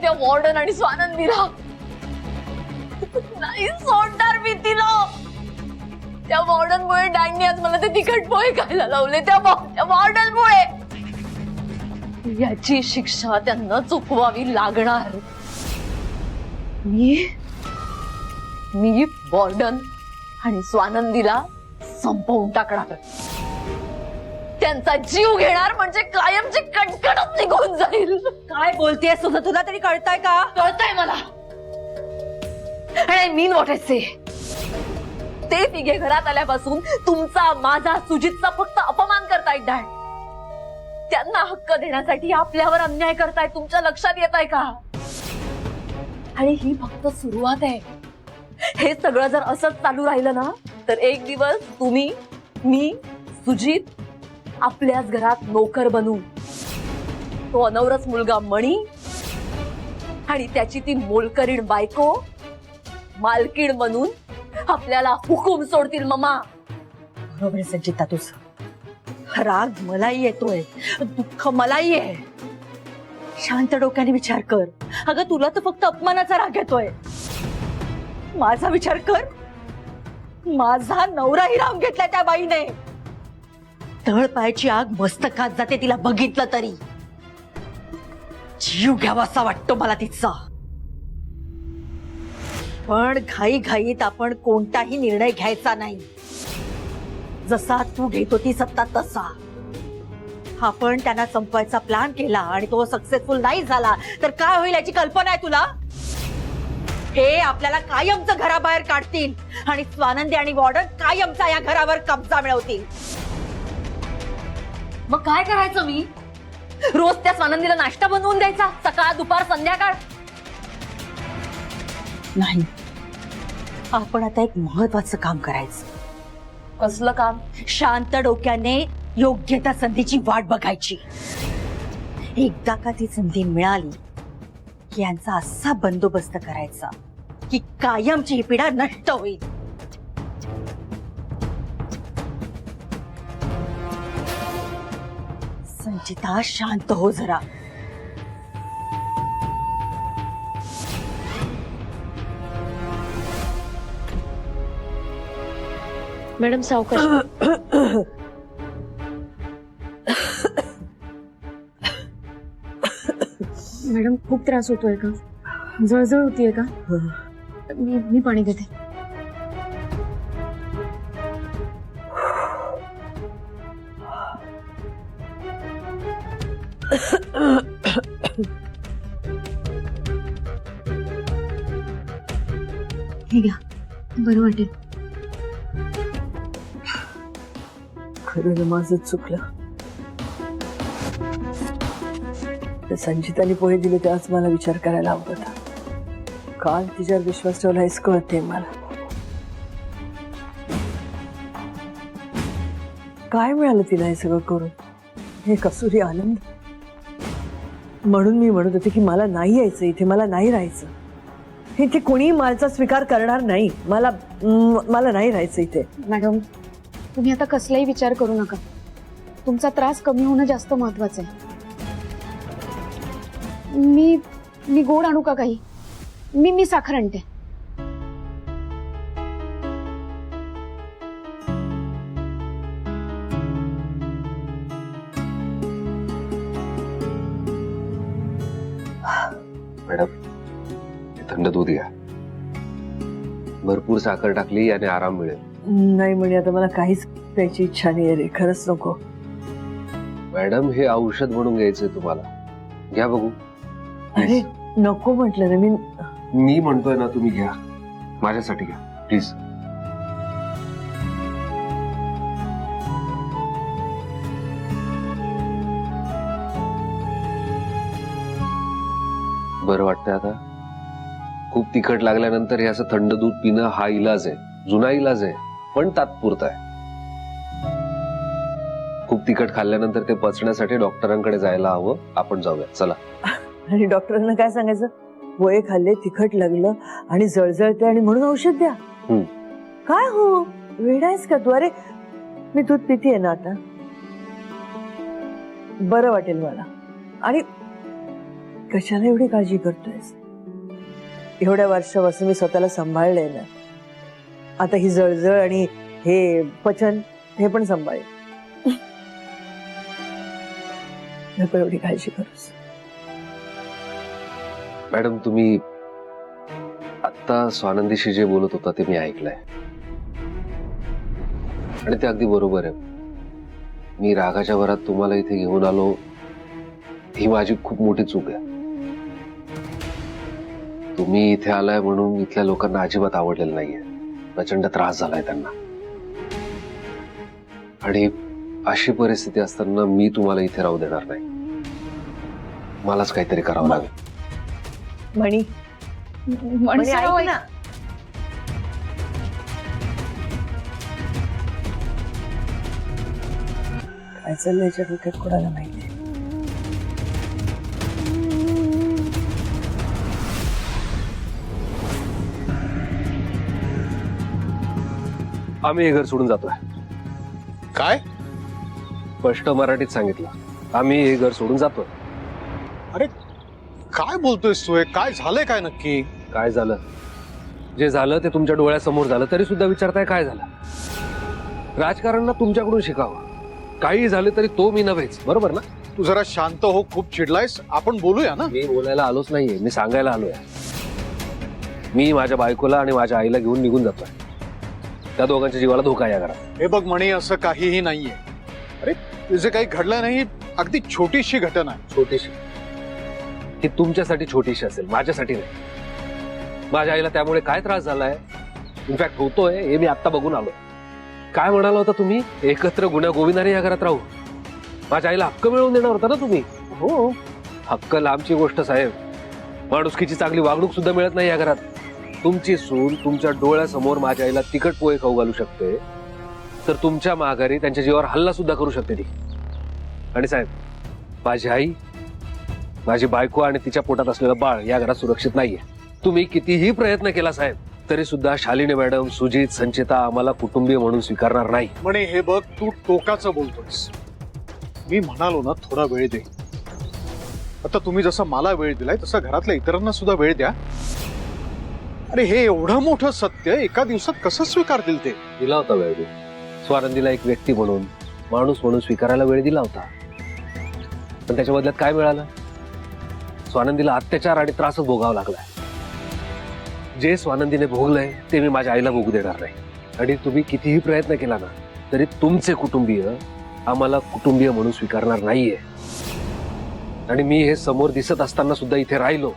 त्या वॉर्डन आणि स्वानंदीला नाही सोडणार मी तिला. त्या वॉर्डनमुळे डॅडनी आज मला ते तिखट पोहे खायला लावले. त्या वॉर्डनमुळे याची शिक्षा त्यांना चुकवावी लागणार. मी वॉर्डन आणि स्वानंदीला संपवून टाकणार. त्यांचा जीव घेणार म्हणजे कायमची कटकटच निघून जाईल. काय बोलतेस तुझं तुला तरी कळतंय का? कळतंय मला. आणि मी मोठेचे ते तिघे घरात आल्यापासून तुमचा माझा सुजितचा फक्त अपमान करतायत डॅड. त्यांना हक्क देण्यासाठी आपल्यावर अन्याय करताय. तुमच्या लक्षात येत आहे का? आणि ही फक्त सुरुवात आहे. हे सगळं जर असंच चालू राहिलं ना तर एक दिवस तुम्ही मी सुजित आपल्याच घरात नोकर बनू. तो अनवरस मुलगा मणी आणि त्याची ती मोलकरीण बायको मालकीण म्हणून आपल्याला हुकूम सोडतील. मम्मा बरोबर आहे संचिता तुझं. राग मलाही येतोय, दुःख मलाही आहे. शांत डोक्याने विचार कर. अगं तुला तर फक्त अपमानाचा राग येतोय. माझा विचार कर. माझा नवराही राम घेतलाय त्या बाईने. तळ पायाची आग मस्तकात जाते तिला बघितलं तरी. जीव घ्यावासा वाटतो मला तिचा. पण घाईघाईत आपण कोणताही निर्णय घ्यायचा नाही. जसा तू घेत होती सत्ता तसा. आपण त्यांना संपवायचा प्लॅन केला आणि तो सक्सेसफुल नाही झाला तर काय होईल याची कल्पना आहे तुला? हे आपल्याला कायमचं घराबाहेर काढतील आणि स्वानंदी आणि वॉर्डन कायमचा या घरावर कब्जा मिळवतील. मग काय करायचं? मी रोज त्या स्वानंदीला नाश्ता बनवून द्यायचा, सकाळ दुपार संध्याकाळ? नाही, आपण आता एक महत्वाचं काम करायचं. कसलं काम? शांत डोक्याने योग्य त्या संधीची वाट बघायची. एकदा का ती संधी मिळाली की यांचा असा बंदोबस्त करायचा की कायमची ही पिढा नष्ट होईल. संचिता शांत हो जरा. मॅडम सावकाश. मॅडम खूप त्रास होतोय का? जळजळ होतीये का? मी पाणी देते. हे घ्या, बरं वाटेल. खरं माझं चुकलं. संचिताने पोहे दिले तेव्हाच मला विचार करायला हवा होता. काल तिच्यावर विश्वास ठेवला हेच कळते मला. काय मिळालं तिला हे सगळं करून? हे कसुरी आनंद. म्हणून मी म्हणत होते की मला नाही यायचं इथे, मला नाही राहायचं. इथे कोणी माझा स्वीकार करणार नाही. मला नाही राहायचं इथे. मॅडम तुम्ही आता कसलाही विचार करू नका. तुमचा त्रास कमी होणं जास्त महत्वाचं आहे. मी गोड आणू का काही? मी साखर आणते. मॅडम थंड दूध घ्या. भरपूर साखर टाकली याने आराम मिळेल. नाही म्हणजे आता मला काहीच प्यायची इच्छा नाही रे. खरंच नको. मॅडम हे औषध म्हणून घ्यायचंय तुम्हाला. घ्या बघू. अरे नको म्हटलं ना मी म्हणतोय ना, तुम्ही घ्या. माझ्यासाठी घ्या प्लीज. बरं वाटतंय आता? खूप तिखट लागल्यानंतर हे असं थंड दूध पिणं हा इलाज आहे. जुना इलाज आहे पण तात्पुरता आहे. खूप तिखट खाल्ल्यानंतर ते पचण्यासाठी डॉक्टरांकडे जायला हवं. आपण जाऊया चला. आणि डॉक्टरांना काय सांगायचं? पोहे खाल्ले, तिखट लागलं आणि जळजळते आणि म्हणून औषध द्या. काय हो वेडा आहेस का तू? अरे मी दूध पितीये ना आता. बरं वाटेल मला. आणि कशाला एवढी काळजी करतोयस? एवढ्या वर्षापासून मी स्वतःला सांभाळलंय ना, आता ही जळजळ आणि हे पचन हे पण सांभाळेल. नको एवढी काळजी करूस. मॅडम, तुम्ही आता स्वानंदीशी जे बोलत होता ते मी ऐकलंय आणि ते अगदी बरोबर आहे. मी रागाच्या भरात तुम्हाला इथे घेऊन आलो, ही माझी खूप मोठी चूक आहे. तुम्ही इथे आलाय म्हणून इथल्या लोकांना अजिबात आवडलेलं नाहीये. प्रचंड त्रास झालाय त्यांना, आणि अशी परिस्थिती असताना मी तुम्हाला इथे राहू देणार नाही. मलाच काहीतरी करावं लागेल. म्हणी म्हणी ऐक ना. काय चाललंय याच्या डोक्यात कोणाला माहिती. आम्ही हे घर सोडून जातोय. काय? स्पष्ट मराठीत सांगितलं, आम्ही हे घर सोडून जातोय. अरे काय बोलतोयस तू? काय झालंय काय नक्की? काय झालं? जे झालं ते तुमच्या डोळ्यासमोर झालं, तरी सुद्धा विचारताय काय झालं? राजकारणाला तुमच्याकडून शिकावं. काही झालं तरी तो मी नव्हेच, बरोबर ना? तू जरा शांत हो. खूप चिडलायस. आपण बोलूया ना. मी बोलायला आलोच नाहीये, मी सांगायला आलोय. मी माझ्या बायकोला आणि माझ्या आईला घेऊन निघून जातोय. त्या दोघांच्या जीवाला धोका आहे या घरात. हे बघ म्हणे, असं काहीही नाहीये. अरे तुझे काही घडलं नाही. अगदी छोटीशी घटना आहे. छोटीशी? ही तुमच्यासाठी छोटीशी असेल, माझ्यासाठी नाही. माझ्या आईला त्यामुळे काय त्रास झालाय, इनफॅक्ट होतोय, हे मी आत्ता बघून आलोय. काय म्हणाला होता तुम्ही? एकत्र गुन्हा गोविंदाने या घरात राहू. माझ्या आईला हक्क मिळवून देणार होता ना तुम्ही? हो, हक्क लांबची गोष्ट साहेब. माणुसकीची चांगली वागणूक सुद्धा मिळत नाही या घरात. तुमची सून तुमच्या डोळ्यासमोर माझ्या आईला तिखट पोहे खाऊ घालू शकते, तर तुमच्या माघारी त्यांच्या जीवावर हल्ला सुद्धा करू शकते ती. आणि साहेब, माझी आई, माझी बायको आणि तिच्या पोटात असलेलं बाळ या घरात सुरक्षित नाहीये. तुम्ही कितीही प्रयत्न केला साहेब, तरी सुद्धा शालिनी मॅडम, सुजित, संचिता आम्हाला कुटुंबीय म्हणून स्वीकारणार नाही. म्हणे हे बघ, तू टोकाचं बोलतोयस. मी म्हणालो ना, थोडा वेळ दे. आता तुम्ही जसं मला वेळ दिलाय तसं घरातल्या इतरांना सुद्धा वेळ द्या. अरे हे एवढं मोठं सत्य एका दिवसात कसं स्वीकारतील ते? दिला होता वेळ. स्वानंदीला एक व्यक्ती म्हणून, माणूस म्हणून स्वीकारायला वेळ दिला होता. पण त्याच्या बदल्यात काय मिळालं? स्वानंदीला अत्याचार आणि त्रासच भोगावा लागलाय. जे स्वानंदीने भोगलंय ते मी माझ्या आईला भोगू देणार नाही. आणि तुम्ही कितीही प्रयत्न केला ना, तरी तुमचे कुटुंबीय आम्हाला कुटुंबीय म्हणून स्वीकारणार नाहीये. आणि मी हे समोर दिसत असताना सुद्धा इथे राहिलो